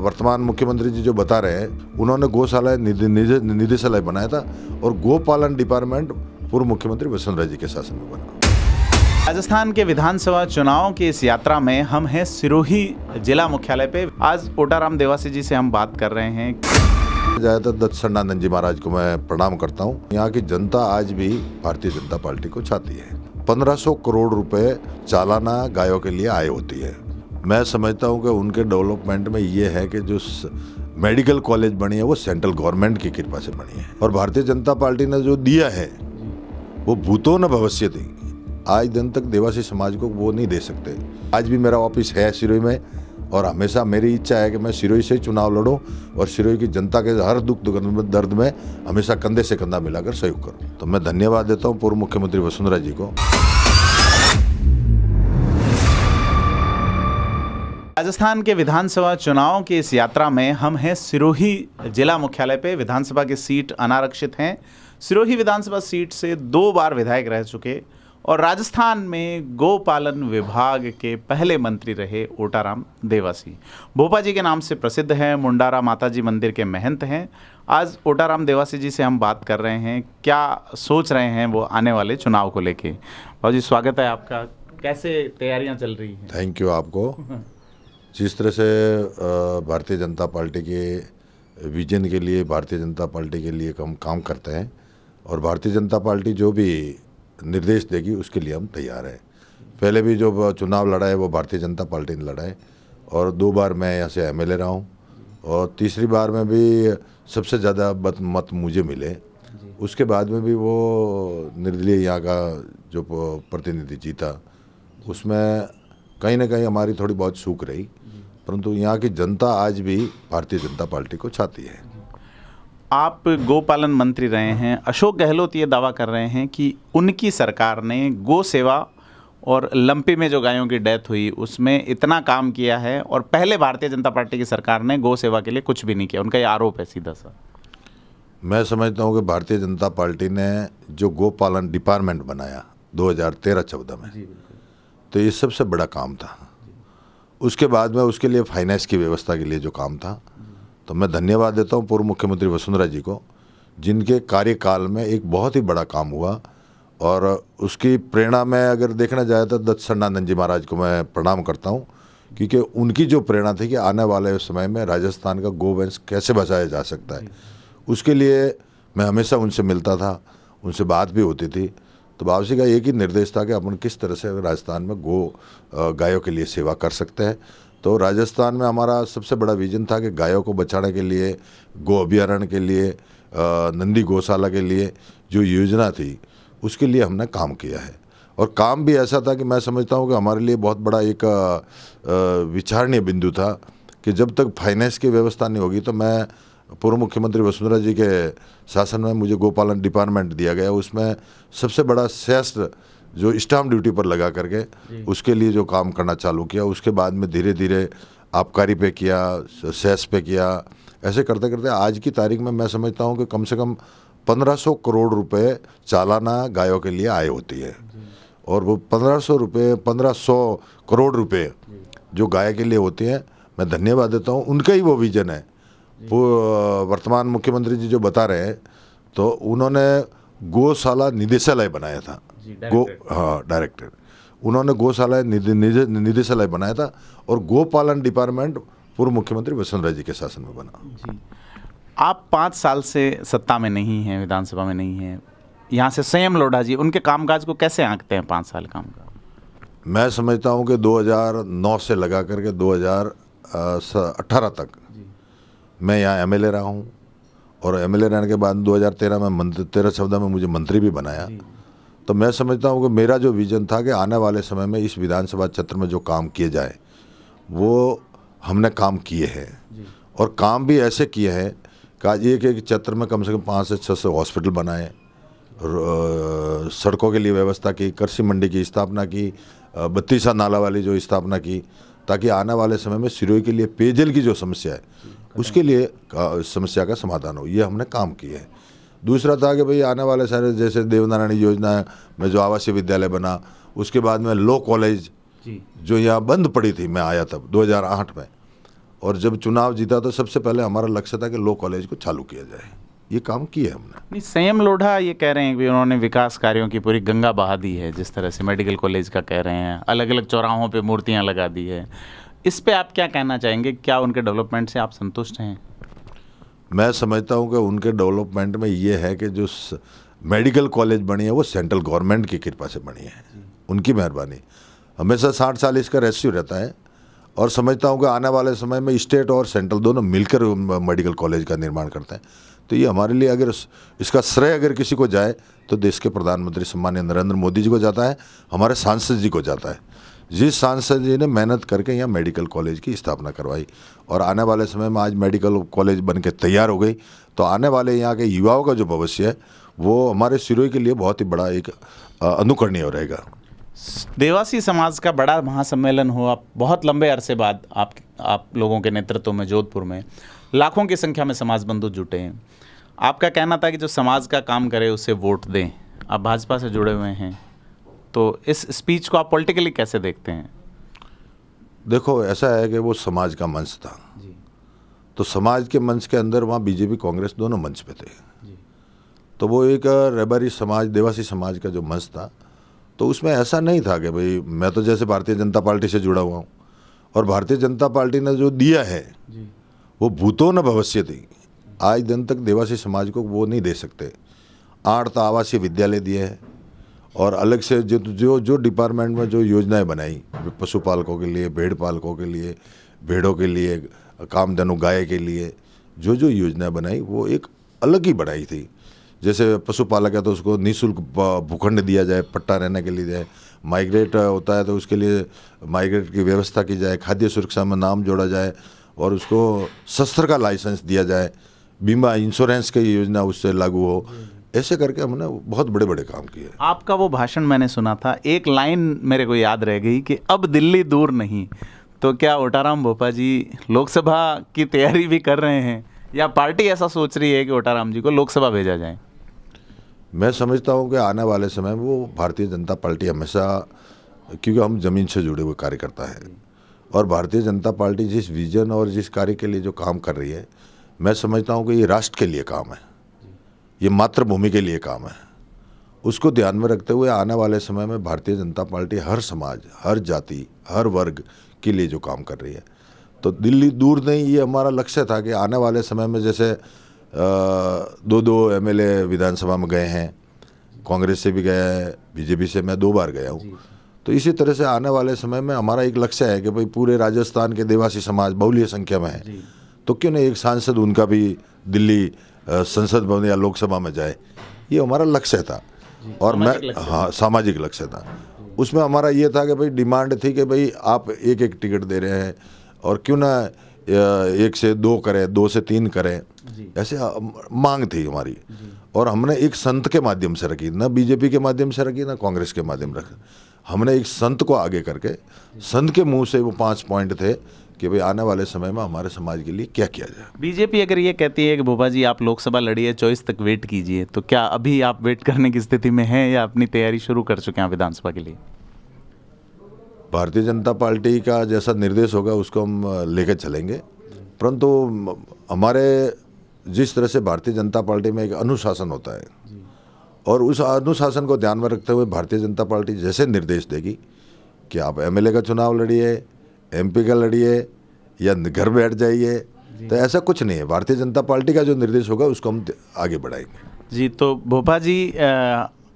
वर्तमान मुख्यमंत्री जी जो बता रहे हैं, उन्होंने गौशाला निदेशालय बनाया था और गोपालन डिपार्टमेंट पूर्व मुख्यमंत्री वसुंधरा जी के शासन में बना। राजस्थान के विधानसभा चुनाव की इस यात्रा में हम हैं सिरोही जिला मुख्यालय पे। आज ओटाराम देवासी जी से हम बात कर रहे हैं। ज़्यादातर दत्त सन्नानंद जी महाराज को मैं प्रणाम करता हूँ। यहाँ की जनता आज भी भारतीय जनता पार्टी को चाहती है। 1500 करोड़ रुपए चालाना गायों के लिए आय होती है। मैं समझता हूँ कि उनके डेवलपमेंट में ये है कि जो मेडिकल कॉलेज बनी है वो सेंट्रल गवर्नमेंट की कृपा से बनी है, और भारतीय जनता पार्टी ने जो दिया है वो भूतो न भविष्य थी। आज दिन तक देवासी समाज को वो नहीं दे सकते। आज भी मेरा ऑफिस है सिरोही में, और हमेशा मेरी इच्छा है कि मैं सिरोही से ही चुनाव लड़ूं और सिरोही की जनता के हर दुख दर्द में हमेशा कंधे से कंधा मिलाकर सहयोग करूं। तो मैं धन्यवाद देता हूं पूर्व मुख्यमंत्री वसुंधरा जी को। राजस्थान के विधानसभा चुनाव की इस यात्रा में हम हैं सिरोही जिला मुख्यालय पे। विधानसभा की सीट अनारक्षित हैं। सिरोही विधानसभा सीट से 2 बार विधायक रह चुके और राजस्थान में गोपालन विभाग के पहले मंत्री रहे ओटाराम देवासी। भोपा जी के नाम से प्रसिद्ध हैं। मुंडारा माता जी मंदिर के महंत हैं। आज ओटाराम देवासी जी से हम बात कर रहे हैं, क्या सोच रहे हैं वो आने वाले चुनाव को लेके। बाबू जी, स्वागत है आपका। कैसे तैयारियां चल रही हैं? थैंक यू आपको। जिस तरह से भारतीय जनता पार्टी के विजन के लिए, भारतीय जनता पार्टी के लिए हम काम करते हैं, और भारतीय जनता पार्टी जो भी निर्देश देगी उसके लिए हम तैयार हैं। पहले भी जो चुनाव लड़ा है वो भारतीय जनता पार्टी ने लड़ा है, और 2 बार मैं यहाँ से एमएलए रहा हूँ, और तीसरी बार में भी सबसे ज़्यादा मत मुझे मिले। उसके बाद में भी वो निर्दलीय यहाँ का जो प्रतिनिधि जीता, उसमें कहीं ना कहीं हमारी थोड़ी बहुत चूक रही, परंतु यहाँ की जनता आज भी भारतीय जनता पार्टी को चाहती है। आप गोपालन मंत्री रहे हैं। अशोक गहलोत ये दावा कर रहे हैं कि उनकी सरकार ने गो सेवा और लंपी में जो गायों की डेथ हुई उसमें इतना काम किया है, और पहले भारतीय जनता पार्टी की सरकार ने गो सेवा के लिए कुछ भी नहीं किया। उनका ये आरोप है सीधा सा। मैं समझता हूँ कि भारतीय जनता पार्टी ने जो गोपालन डिपार्टमेंट बनाया 2013-14 में, तो ये सबसे बड़ा काम था। उसके बाद में उसके लिए फाइनेंस की व्यवस्था के लिए जो काम था, तो मैं धन्यवाद देता हूँ पूर्व मुख्यमंत्री वसुंधरा जी को, जिनके कार्यकाल में एक बहुत ही बड़ा काम हुआ। और उसकी प्रेरणा में अगर देखना जाए तो दत्त सन्नानंद जी महाराज को मैं प्रणाम करता हूँ, क्योंकि उनकी जो प्रेरणा थी कि आने वाले समय में राजस्थान का गोवंश कैसे बचाया जा सकता है, उसके लिए मैं हमेशा उनसे मिलता था, उनसे बात भी होती थी। तो बाबूजी का एक ही निर्देश था कि अपन किस तरह से राजस्थान में गायों के लिए सेवा कर सकते हैं। तो राजस्थान में हमारा सबसे बड़ा विजन था कि गायों को बचाने के लिए, गो अभयारण्य के लिए, नंदी गौशाला के लिए जो योजना थी उसके लिए हमने काम किया है। और काम भी ऐसा था कि मैं समझता हूँ कि हमारे लिए बहुत बड़ा एक विचारणीय बिंदु था कि जब तक फाइनेंस की व्यवस्था नहीं होगी, तो मैं पूर्व मुख्यमंत्री वसुंधरा जी के शासन में मुझे गोपालन डिपार्टमेंट दिया गया, उसमें सबसे बड़ा श्रेष्ठ जो स्टाम्प ड्यूटी पर लगा करके उसके लिए जो काम करना चालू किया। उसके बाद में धीरे धीरे आबकारी पे किया, सेस पे किया, ऐसे करते करते आज की तारीख में मैं समझता हूँ कि कम से कम 1500 करोड़ रुपए चालाना गायों के लिए आय होती है। और वो 1500 करोड़ रुपए जो गाय के लिए होती हैं, मैं धन्यवाद देता हूँ। उनका ही वो विजन है। वर्तमान मुख्यमंत्री जी जो बता रहे हैं, तो उन्होंने गौशाला निदेशालय बनाया था। डायरेक्टर उन्होंने गौशाला निदेशालय बनाया था, और गोपालन डिपार्टमेंट पूर्व मुख्यमंत्री वसुंधरा जी के शासन में बना। जी, आप 5 साल से सत्ता में नहीं हैं, विधानसभा में नहीं हैं। यहाँ से संयम लोढ़ा जी, उनके कामकाज को कैसे आंकते हैं 5 साल काम का? मैं समझता हूँ कि 2009 से लगा करके 2018 तक मैं यहाँ एमएलए रहा हूँ, और एमएलए रहने के बाद 2013 में 13-14 में मुझे मंत्री भी बनाया। तो मैं समझता हूँ कि मेरा जो विजन था कि आने वाले समय में इस विधानसभा क्षेत्र में जो काम किए जाए वो हमने काम किए हैं, और काम भी ऐसे किए हैं कि आज एक क्षेत्र में कम से कम 5 से 600 हॉस्पिटल बनाए, सड़कों के लिए व्यवस्था की, कृषि मंडी की स्थापना की, 32 नाला वाली जो स्थापना की, ताकि आने वाले समय में सिरोही के लिए पेयजल की जो समस्या है उसके लिए समस्या का समाधान हो। ये हमने काम किए हैं। दूसरा था कि भाई आने वाले सारे जैसे देवनारायण योजना में जो आवासीय विद्यालय बना, उसके बाद में लॉ कॉलेज जो यहाँ बंद पड़ी थी, मैं आया तब 2008 में, और जब चुनाव जीता तो सबसे पहले हमारा लक्ष्य था कि लॉ कॉलेज को चालू किया जाए। ये काम किया हमने। नहीं, संयम लोढ़ा ये कह रहे हैं कि उन्होंने विकास कार्यों की पूरी गंगा बहा दी है, जिस तरह से मेडिकल कॉलेज का कह रहे हैं, अलग अलग चौराहों पे मूर्तियां लगा दी है। इस पे आप क्या कहना चाहेंगे? क्या उनके डेवलपमेंट से आप संतुष्ट हैं? मैं समझता हूँ कि उनके डेवलपमेंट में ये है कि जो मेडिकल कॉलेज बनी है वो सेंट्रल गवर्नमेंट की कृपा से बनी है, उनकी मेहरबानी। हमेशा 60-40 का रेशियो रहता है और समझता हूँ कि आने वाले समय में स्टेट और सेंट्रल दोनों मिलकर मेडिकल कॉलेज का निर्माण करते हैं। तो ये हमारे लिए, अगर इसका श्रेय अगर किसी को जाए तो देश के प्रधानमंत्री सम्माननीय नरेंद्र मोदी जी को जाता है, हमारे सांसद जी को जाता है, जिस सांसद जी ने मेहनत करके यहाँ मेडिकल कॉलेज की स्थापना करवाई। और आने वाले समय में आज मेडिकल कॉलेज बन के तैयार हो गई, तो आने वाले यहाँ के युवाओं का जो भविष्य है वो हमारे सिरोही के लिए बहुत ही बड़ा एक अनुकरणीय रहेगा। देवासी समाज का बड़ा महासम्मेलन हुआ बहुत लंबे अरसे बाद आप लोगों के नेतृत्व में जोधपुर में लाखों की संख्या में समाज बंधु जुटे हैं। आपका कहना था कि जो समाज का काम करे उसे वोट दें। आप भाजपा से जुड़े हुए हैं, तो इस स्पीच को आप पॉलिटिकली कैसे देखते हैं? देखो, ऐसा है कि वो समाज का मंच था जी। तो समाज के मंच के अंदर वहाँ बीजेपी कांग्रेस दोनों मंच पे थे जी। तो वो एक रैबरी समाज, देवासी समाज का जो मंच था, तो उसमें ऐसा नहीं था कि भाई मैं तो जैसे भारतीय जनता पार्टी से जुड़ा हुआ हूँ और भारतीय जनता पार्टी ने जो दिया है जी। वो भूतो न भविष्य थी। आज दिन तक देवासी समाज को वो नहीं दे सकते। 8 तो आवासीय विद्यालय दिए हैं और अलग से जो डिपार्टमेंट में जो योजनाएं बनाई, पशुपालकों के लिए, भेड़ पालकों के लिए, भेड़ों के लिए, कामधेनु गाय के लिए जो योजनाएं बनाई वो एक अलग ही बनाई थी। जैसे पशुपालक है तो उसको निःशुल्क भूखंड दिया जाए, पट्टा रहने के लिए जाए, माइग्रेट होता है तो उसके लिए माइग्रेट की व्यवस्था की जाए, खाद्य सुरक्षा में नाम जोड़ा जाए और उसको शस्त्र का लाइसेंस दिया जाए, बीमा इंश्योरेंस की योजना उससे लागू हो। ऐसे करके हमने बहुत बड़े बड़े काम किए। आपका वो भाषण मैंने सुना था, एक लाइन मेरे को याद रह गई कि अब दिल्ली दूर नहीं। तो क्या ओटाराम भोपा जी लोकसभा की तैयारी भी कर रहे हैं या पार्टी ऐसा सोच रही है कि ओटाराम जी को लोकसभा भेजा जाए? मैं समझता हूँ कि आने वाले समय में वो भारतीय जनता पार्टी हमेशा, क्योंकि हम ज़मीन से जुड़े हुए कार्यकर्ता हैं और भारतीय जनता पार्टी जिस विजन और जिस कार्य के लिए जो काम कर रही है, मैं समझता हूँ कि ये राष्ट्र के लिए काम है, ये मातृभूमि के लिए काम है। उसको ध्यान में रखते हुए आने वाले समय में भारतीय जनता पार्टी हर समाज, हर जाति, हर वर्ग के लिए जो काम कर रही है, तो दिल्ली दूर नहीं, ये हमारा लक्ष्य था कि आने वाले समय में जैसे 2 MLA विधानसभा में गए हैं, कांग्रेस से भी गया है, बीजेपी से मैं 2 बार गया हूँ। तो इसी तरह से आने वाले समय में हमारा एक लक्ष्य है कि भाई पूरे राजस्थान के देवासी समाज बहुल्य संख्या में है, तो क्यों नहीं एक सांसद उनका भी दिल्ली संसद भवन या लोकसभा में जाए। ये हमारा लक्ष्य था और मैं, हाँ, सामाजिक लक्ष्य था। उसमें हमारा ये था कि भाई डिमांड थी कि भाई आप एक टिकट दे रहे हैं और क्यों ना 1 से 2 करें, 2 से 3 करें, ऐसे मांग थी हमारी। और हमने एक संत के माध्यम से रखी, ना बीजेपी के माध्यम से रखी, ना कांग्रेस के माध्यम से रखी। हमने एक संत को आगे करके, संत के मुंह से वो 5 पॉइंट थे कि भाई आने वाले समय में हमारे समाज के लिए क्या किया जाए। बीजेपी अगर ये कहती है कि भोपा जी आप लोकसभा लड़िए, 24 तक वेट कीजिए, तो क्या अभी आप वेट करने की स्थिति में हैं या अपनी तैयारी शुरू कर चुके हैं विधानसभा के लिए? भारतीय जनता पार्टी का जैसा निर्देश होगा उसको हम लेकर चलेंगे, परंतु हमारे जिस तरह से भारतीय जनता पार्टी में एक अनुशासन होता है और उस अनुशासन को ध्यान में रखते हुए भारतीय जनता पार्टी जैसे निर्देश देगी कि आप MLA का चुनाव लड़िए, MP का लड़िए या घर बैठ जाइए, तो ऐसा कुछ नहीं है। भारतीय जनता पार्टी का जो निर्देश होगा उसको हम आगे बढ़ाएंगे। जी, तो भोपा जी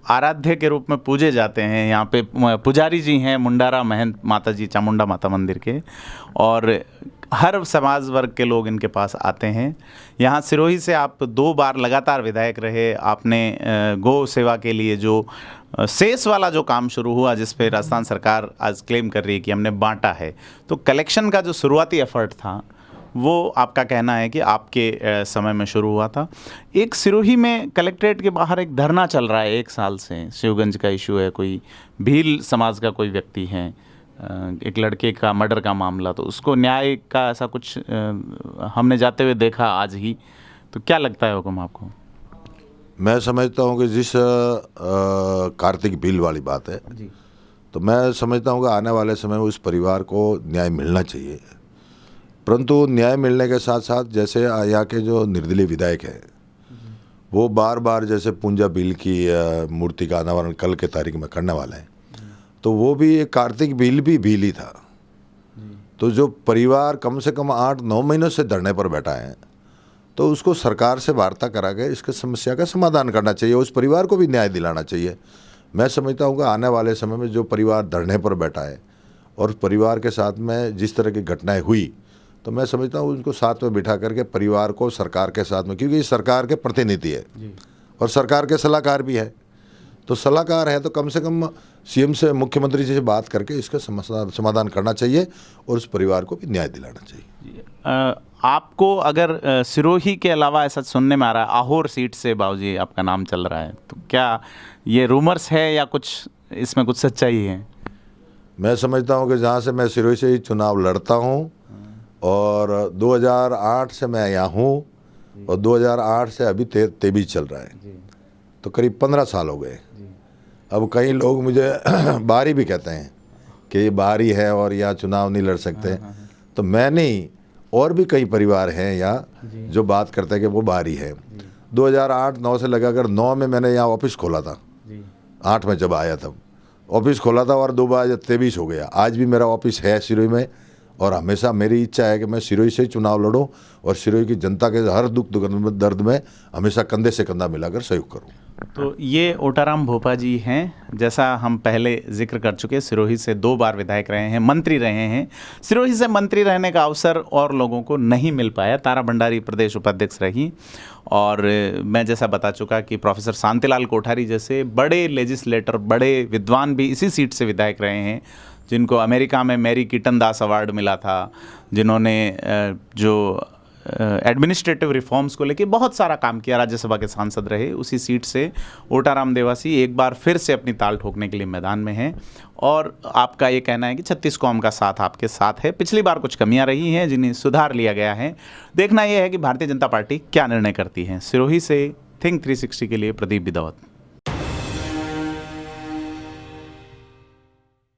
आराध्य के रूप में पूजे जाते हैं। यहाँ पे पुजारी जी हैं मुंडारा महंत माता जी चामुंडा माता मंदिर के, और हर समाज वर्ग के लोग इनके पास आते हैं। यहाँ सिरोही से आप 2 बार लगातार विधायक रहे। आपने गौ सेवा के लिए जो शेष वाला जो काम शुरू हुआ, जिस पे राजस्थान सरकार आज क्लेम कर रही है कि हमने बांटा है, तो कलेक्शन का जो शुरुआती एफर्ट था वो आपका कहना है कि आपके समय में शुरू हुआ था। एक सिरोही में कलेक्ट्रेट के बाहर एक धरना चल रहा है 1 साल से, शिवगंज का इशू है, कोई भील समाज का कोई व्यक्ति है, एक लड़के का मर्डर का मामला, तो उसको न्याय का ऐसा कुछ हमने जाते हुए देखा आज ही। तो क्या लगता है हुक्म आपको? मैं समझता हूँ कि जिस कार्तिक भील वाली बात है जी, तो मैं समझता हूँ कि आने वाले समय में उस परिवार को न्याय मिलना चाहिए। परंतु न्याय मिलने के साथ साथ जैसे यहाँ के जो निर्दलीय विधायक हैं वो बार बार जैसे पूंजा बिल की मूर्ति का अनावरण कल के तारीख में करने वाले हैं, तो वो भी एक कार्तिक बिल ही था। तो जो परिवार कम से कम 8-9 महीनों से धरने पर बैठा है, तो उसको सरकार से वार्ता करा के इसके समस्या का समाधान करना चाहिए, उस परिवार को भी न्याय दिलाना चाहिए। मैं समझता हूँ कि आने वाले समय में जो परिवार धरने पर बैठा है और परिवार के साथ में जिस तरह की घटनाएं हुई, तो मैं समझता हूँ उनको साथ में बिठा करके परिवार को सरकार के साथ में, क्योंकि ये सरकार के प्रतिनिधि है और सरकार के सलाहकार भी है, तो सलाहकार है तो कम से कम सीएम से, मुख्यमंत्री जी से बात करके इसका समाधान करना चाहिए और उस परिवार को भी न्याय दिलाना चाहिए। आपको अगर सिरोही के अलावा ऐसा सुनने में आ रहा है आहोर सीट से बाबूजी आपका नाम चल रहा है, तो क्या ये रूमर्स है या कुछ इसमें कुछ सच्चाई है? मैं समझता हूँ कि जहाँ से मैं सिरोही से ही चुनाव लड़ता हूँ और 2008 से मैं यहाँ हूँ और 2008 से अभी 23 चल रहा है, तो करीब 15 साल हो गए। अब कई लोग मुझे बाहरी भी कहते हैं कि ये बाहरी है और यहाँ चुनाव नहीं लड़ सकते, तो मैं नहीं, और भी कई परिवार हैं यहाँ जो बात करते हैं कि वो बाहरी है। 2008-9 से लगाकर 9 में मैंने यहाँ ऑफिस खोला था, 8 में जब आया तब ऑफिस खोला था और 2023 हो गया। आज भी मेरा ऑफिस है सिरोही में और हमेशा मेरी इच्छा है कि मैं सिरोही से चुनाव लड़ूं और सिरोही की जनता के हर दुख दर्द में हमेशा कंधे से कंधा मिलाकर सहयोग करूं। तो ये ओटाराम भोपा जी हैं, जैसा हम पहले जिक्र कर चुके, सिरोही से 2 बार विधायक रहे हैं, मंत्री रहे हैं। सिरोही से मंत्री रहने का अवसर और लोगों को नहीं मिल पाया। तारा भंडारी प्रदेश उपाध्यक्ष रही और मैं जैसा बता चुका कि प्रोफेसर शांतिलाल कोठारी जैसे बड़े लेजिस्लेटर, बड़े विद्वान भी इसी सीट से विधायक रहे हैं, जिनको अमेरिका में मैरी कीटन दास अवार्ड मिला था, जिन्होंने जो एडमिनिस्ट्रेटिव रिफॉर्म्स को लेके बहुत सारा काम किया, राज्यसभा के सांसद रहे। उसी सीट से ओटाराम देवासी एक बार फिर से अपनी ताल ठोकने के लिए मैदान में हैं और आपका ये कहना है कि 36 कौम का साथ आपके साथ है। पिछली बार कुछ कमियां रही हैं जिन्हें सुधार लिया गया है। देखना यह है कि भारतीय जनता पार्टी क्या निर्णय करती है। सिरोही से थिंक 360 के लिए प्रदीप बिदौत।